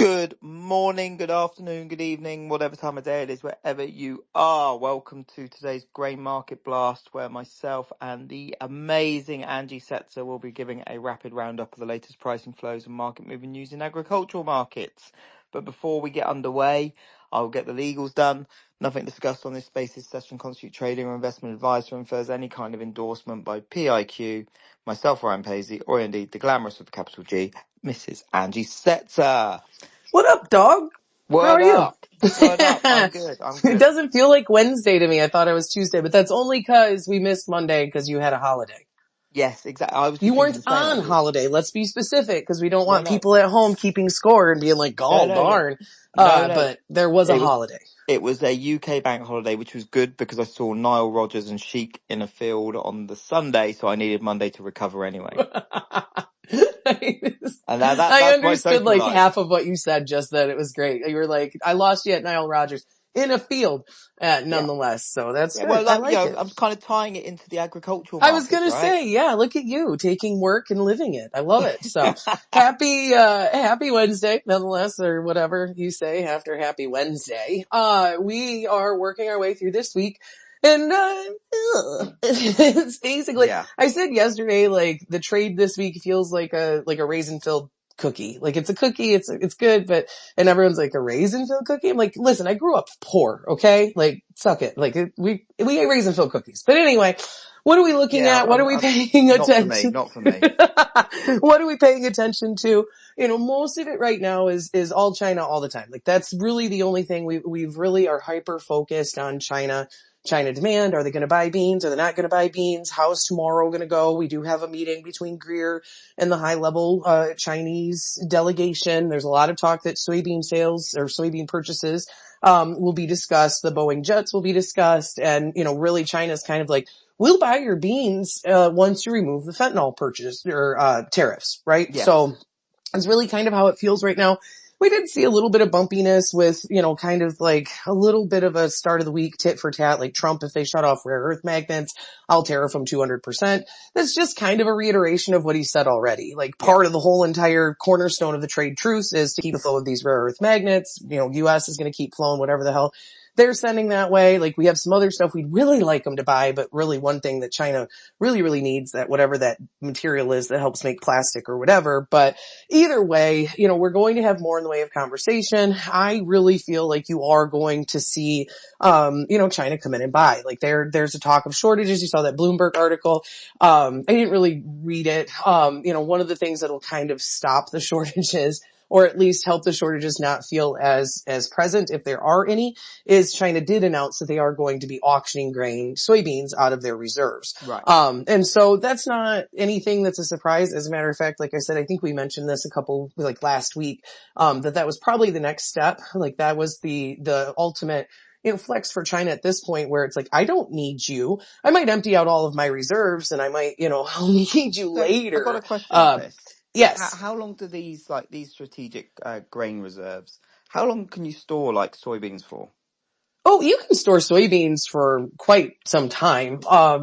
Good morning, good afternoon, good evening, whatever time of day it is, wherever you are. Welcome to today's Grain Market Blast, where myself and the amazing Angie Setzer will be giving a rapid roundup of the latest pricing flows and market moving news in agricultural markets. But before we get underway, I'll get the legals done. Nothing discussed on this basis session constitute trading or investment advice or infers any kind of endorsement by PIQ, myself, Ryan Paisley, or indeed the glamorous with a capital G, Mrs. Angie Setzer. What up, dog? How Word are you? up. Word up. I'm good. It doesn't feel like Wednesday to me. I thought it was Tuesday, but that's only because we missed Monday because you had a holiday. Yes, exactly. I was just You thinking weren't the same, on actually. holiday. Let's be specific because we don't want No. people at home keeping score and being like, "Oh, No. darn." No. But there was a holiday. It was a UK bank holiday, which was good because I saw Nile Rodgers and Sheik in a field on the Sunday, so I needed Monday to recover anyway. And I that's my understood social like life. half of what you said just then. It was great. You were like, I lost you at Nile Rodgers in a field, nonetheless. So that's good. Well, I like it. I'm kind of tying it into the agricultural markets, I was gonna right? say, yeah, look at you taking work and living it. I love it. So happy Wednesday, nonetheless, or whatever you say after happy Wednesday. We are working our way through this week. And, it's basically, I said yesterday, like the trade this week feels like a raisin filled cookie. Like it's a cookie, it's good, and everyone's like, a raisin filled cookie? I'm like, listen, I grew up poor, okay? Like, suck it. Like we ate raisin filled cookies. But anyway, what are we looking at? What are we paying attention? Not for me. What are we paying attention to? You know, most of it right now is all China all the time. Like that's really the only thing we've really are hyper focused on China demand. Are they going to buy beans? Are they not going to buy beans? How's tomorrow going to go? We do have a meeting between Greer and the high level, Chinese delegation. There's a lot of talk that soybean sales or soybean purchases, will be discussed. The Boeing jets will be discussed. And, you know, really China's kind of like, we'll buy your beans, once you remove the fentanyl purchase or, tariffs, right? Yeah. So it's really kind of how it feels right now. We did see a little bit of bumpiness with, you know, kind of like a little bit of a start of the week tit for tat, like Trump, if they shut off rare earth magnets, I'll tariff them 200%. That's just kind of a reiteration of what he said already. Like part of the whole entire cornerstone of the trade truce is to keep the flow of these rare earth magnets. You know, US is going to keep flowing whatever the hell they're sending that way. Like we have some other stuff we'd really like them to buy, but really one thing that China really, really needs, that whatever that material is that helps make plastic or whatever. But either way, you know, we're going to have more in the way of conversation. I really feel like you are going to see, you know, China come in and buy. Like there's a talk of shortages. You saw that Bloomberg article. I didn't really read it. You know, one of the things that'll kind of stop the shortages, or at least help the shortages not feel as present if there are any, is China did announce that they are going to be auctioning soybeans out of their reserves. Right. And so that's not anything that's a surprise. As a matter of fact, like I said, I think we mentioned this last week, that was probably the next step. Like that was the ultimate, you know, flex for China at this point, where it's like, I don't need you. I might empty out all of my reserves and I might, you know, I'll need you later. I've got a question on this. Yes. How long do these strategic grain reserves, how long can you store like soybeans for? Oh, you can store soybeans for quite some time.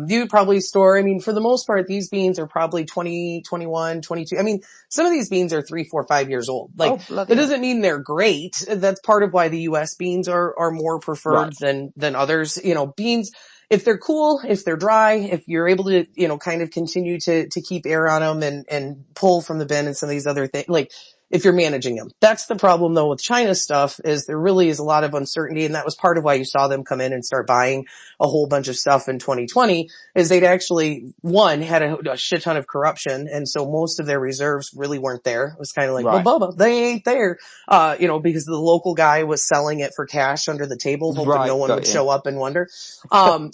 You probably store, I mean, for the most part, these beans are probably 20, 21, 22. I mean, some of these beans are 3, 4, 5 years old. Like, that doesn't mean they're great. That's part of why the US beans are more preferred than others. You know, beans, if they're cool, if they're dry, if you're able to, you know, kind of continue to keep air on them and pull from the bin and some of these other things, like, if you're managing them. That's the problem though with China stuff, is there really is a lot of uncertainty, and that was part of why you saw them come in and start buying a whole bunch of stuff in 2020, is they'd actually, one, had a shit ton of corruption, and so most of their reserves really weren't there. It was kind of like, well, Bubba, they ain't there, you know, because the local guy was selling it for cash under the table, hoping no one would show up and wonder.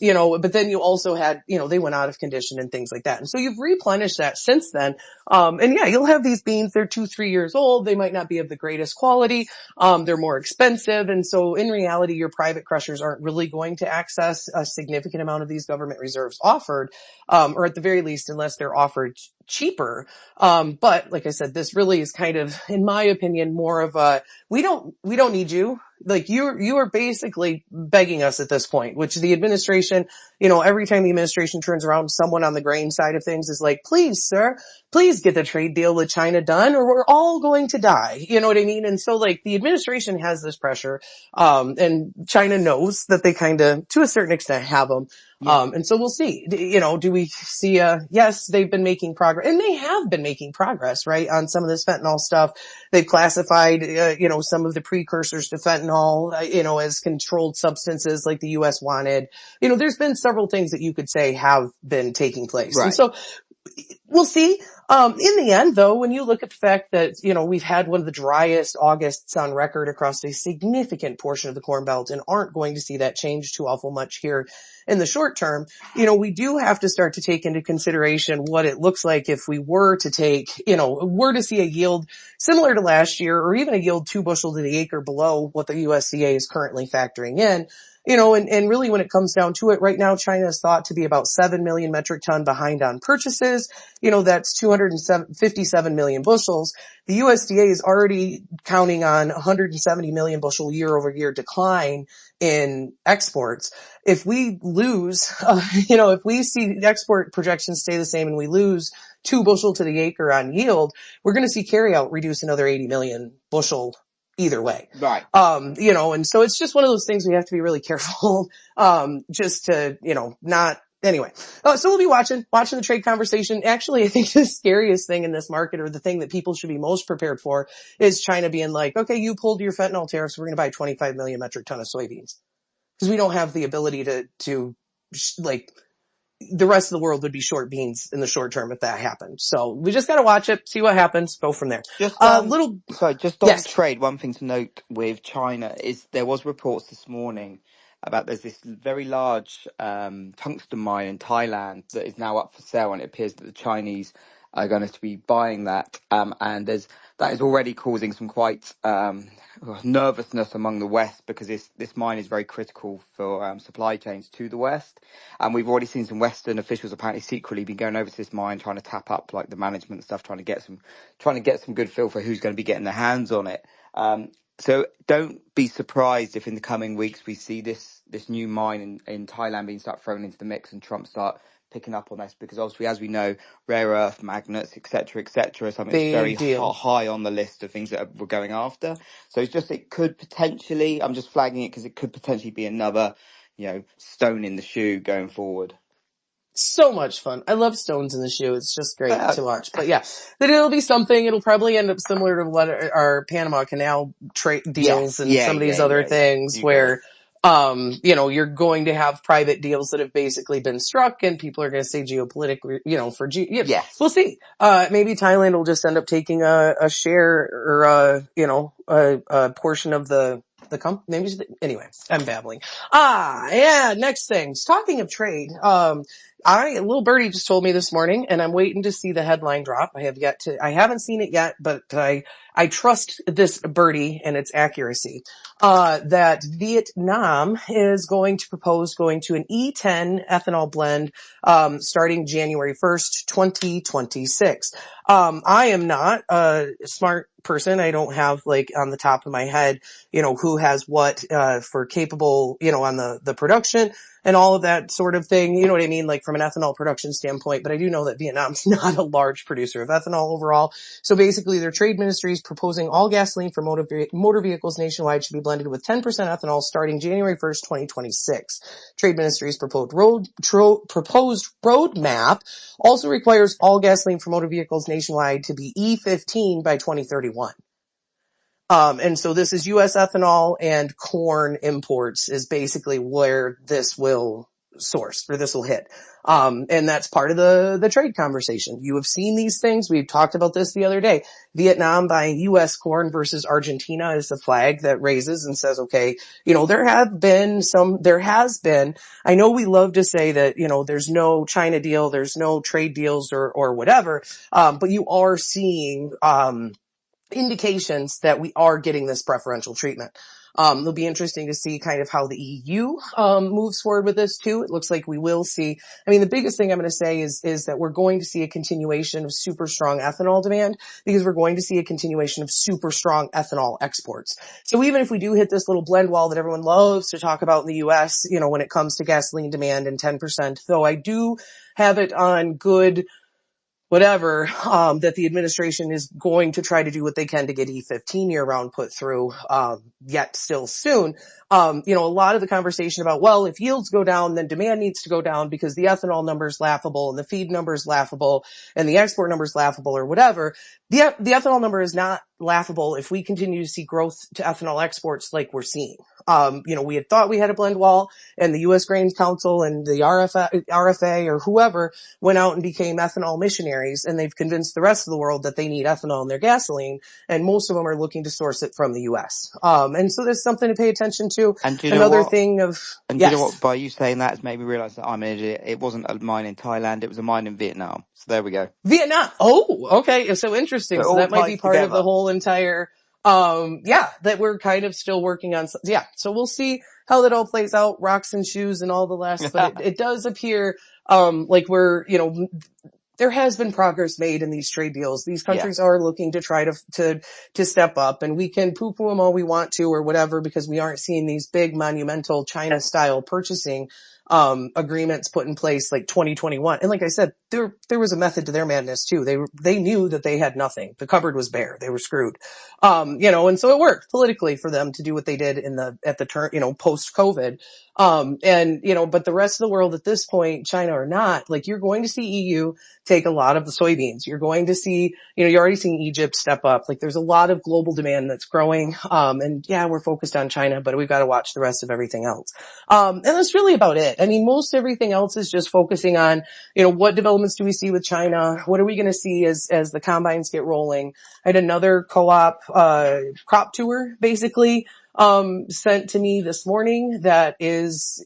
You know, but then you also had, you know, they went out of condition and things like that. And so you've replenished that since then. And yeah, you'll have these beans, they're 2, 3 years old. They might not be of the greatest quality. They're more expensive. And so in reality, your private crushers aren't really going to access a significant amount of these government reserves offered, or at the very least, unless they're offered cheaper. But like I said, this really is kind of, in my opinion, more of a, we don't need you. Like you are basically begging us at this point, which the administration, every time the administration turns around, someone on the grain side of things is like, please, sir, please get the trade deal with China done or we're all going to die. You know what I mean? And so like the administration has this pressure, and China knows that they kind of, to a certain extent, have them. Yeah. And so we'll see, do we see, yes, they've been making progress and they have been making progress, right? On some of this fentanyl stuff. They've classified, some of the precursors to fentanyl, as controlled substances like the U.S. wanted. There's been several things that you could say have been taking place. And Right. so we'll see. In the end, though, when you look at the fact that, we've had one of the driest Augusts on record across a significant portion of the Corn Belt and aren't going to see that change too awful much here in the short term, we do have to start to take into consideration what it looks like if we were to see a yield similar to last year or even a yield 2 bushel to the acre below what the USDA is currently factoring in. And really when it comes down to it, right now China is thought to be about 7 million metric ton behind on purchases. That's 257 million bushels. The USDA is already counting on 170 million bushel year over year decline in exports. If we lose, if we see export projections stay the same and we lose 2 bushel to the acre on yield, we're going to see carryout reduce another 80 million bushel either way. Right. And so it's just one of those things we have to be really careful, just to, not, anyway. So we'll be watching the trade conversation. Actually, I think the scariest thing in this market, or the thing that people should be most prepared for, is China being like, okay, you pulled your fentanyl tariffs, we're going to buy 25 million metric ton of soybeans. Because we don't have the ability to the rest of the world would be short beans in the short term if that happened. So we just got to watch it, see what happens, go from there. Just just on yes. trade, one thing to note with China is there was reports this morning about there's this very large tungsten mine in Thailand that is now up for sale, and it appears that the Chinese are going to be buying that, and that is already causing some quite nervousness among the West, because this mine is very critical for supply chains to the West. And we've already seen some Western officials apparently secretly been going over to this mine, trying to tap up like the management and stuff, trying to get some good feel for who's going to be getting their hands on it. So don't be surprised if in the coming weeks we see this new mine in Thailand being thrown into the mix and Trump start picking up on this, because obviously, as we know, rare earth magnets, etc., something that's very high on the list of things that we're going after. So it could potentially, I'm just flagging it because it could potentially be another, stone in the shoe going forward. So much fun. I love stones in the shoe. It's just great to watch. But yeah, then it'll be something. It'll probably end up similar to what our Panama Canal trade deals and some of these other things where, you're going to have private deals that have basically been struck, and people are going to say geopolitically, we'll see. Maybe Thailand will just end up taking a share or, a portion of the company. Anyway, I'm babbling. Next things. Talking of trade, a little birdie just told me this morning, and I'm waiting to see the headline drop. I haven't seen it yet, but I trust this birdie and its accuracy, that Vietnam is going to propose going to an E10 ethanol blend, starting January 1st, 2026. I am not a smart person. I don't have on the top of my head, who has what, for capable, on the production and all of that sort of thing. You know what I mean? From an ethanol production standpoint, but I do know that Vietnam's not a large producer of ethanol overall. So basically their trade ministry is proposing all gasoline for motor vehicles nationwide should be blended with 10% ethanol starting January 1st, 2026. Trade ministry's proposed roadmap also requires all gasoline for motor vehicles nationwide to be E15 by 2031. And so this is U.S. ethanol and corn imports is basically where this will source, or this will hit. And that's part of the trade conversation. You have seen these things. We've talked about this the other day. Vietnam buying U.S. corn versus Argentina is the flag that raises and says, okay, there has been, I know we love to say that, there's no China deal, there's no trade deals or whatever. But you are seeing, indications that we are getting this preferential treatment. It'll be interesting to see kind of how the EU, moves forward with this too. It looks like we will see, I mean, the biggest thing I'm going to say is that we're going to see a continuation of super strong ethanol demand because we're going to see a continuation of super strong ethanol exports. So even if we do hit this little blend wall that everyone loves to talk about in the US, when it comes to gasoline demand and 10%, though I do have it on good whatever, that the administration is going to try to do what they can to get E15 year round put through, yet still soon. A lot of the conversation about, well, if yields go down, then demand needs to go down because the ethanol number is laughable and the feed number is laughable and the export number is laughable or whatever. The ethanol number is not laughable if we continue to see growth to ethanol exports like we're seeing. We had thought we had a blend wall and the U.S. Grains Council and the RFA or whoever went out and became ethanol missionaries, and they've convinced the rest of the world that they need ethanol in their gasoline, and most of them are looking to source it from the U.S. And so there's something to pay attention to. And do you know Another what? thing of, And do you know what? yes. By you saying that, it's made me realise that I'm an idiot. It wasn't a mine in Thailand; it was a mine in Vietnam. So there we go. Vietnam. Oh, okay. So So interesting. it So all that might be ties part of the together. whole entire, that we're kind of still working on. Yeah. So we'll see how that all plays out, rocks and shoes and all the rest, but it does appear, like we're, there has been progress made in these trade deals. These Yeah. countries are looking to try to step up, and we can poo-poo them all we want to or whatever because we aren't seeing these big monumental China style purchasing agreements put in place like 2021. And like I said, there was a method to their madness too. They knew that they had nothing. The cupboard was bare. They were screwed. And so it worked politically for them to do what they did at the turn, post COVID. But the rest of the world at this point, China or not, like you're going to see EU take a lot of the soybeans. You're going to see, you're already seeing Egypt step up. Like there's a lot of global demand that's growing. And yeah, we're focused on China, but we've got to watch the rest of everything else. And that's really about it. I mean, most everything else is just focusing on, what developments do we see with China? What are we going to see as the combines get rolling? I had another co-op, crop tour basically, sent to me this morning that is,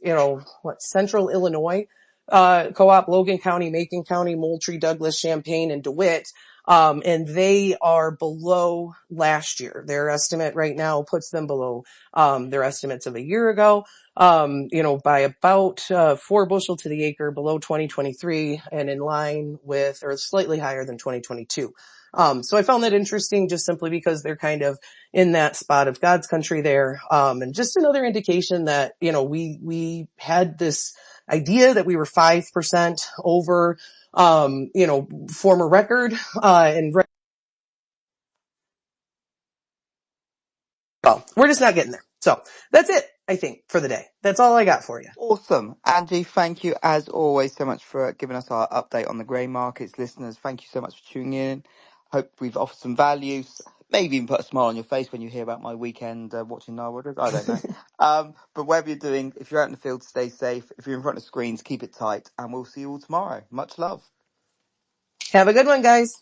Central Illinois, co-op, Logan County, Macon County, Moultrie, Douglas, Champaign, and DeWitt. And they are below last year. Their estimate right now puts them below, their estimates of a year ago, by about, 4 bushel to the acre below 2023 and in line with, or slightly higher than 2022. So I found that interesting just simply because they're kind of in that spot of God's country there. And just another indication that, we had this idea that we were 5% over, former record, and well, we're just not getting there. So that's it, I think, for the day. That's all I got for you. Awesome. Angie, thank you as always so much for giving us our update on the grain markets. Listeners, thank you so much for tuning in. Hope we've offered some values. Maybe even put a smile on your face when you hear about my weekend watching Nile Rodgers. I don't know. But whatever you're doing, if you're out in the field, stay safe. If you're in front of screens, keep it tight. And we'll see you all tomorrow. Much love. Have a good one, guys.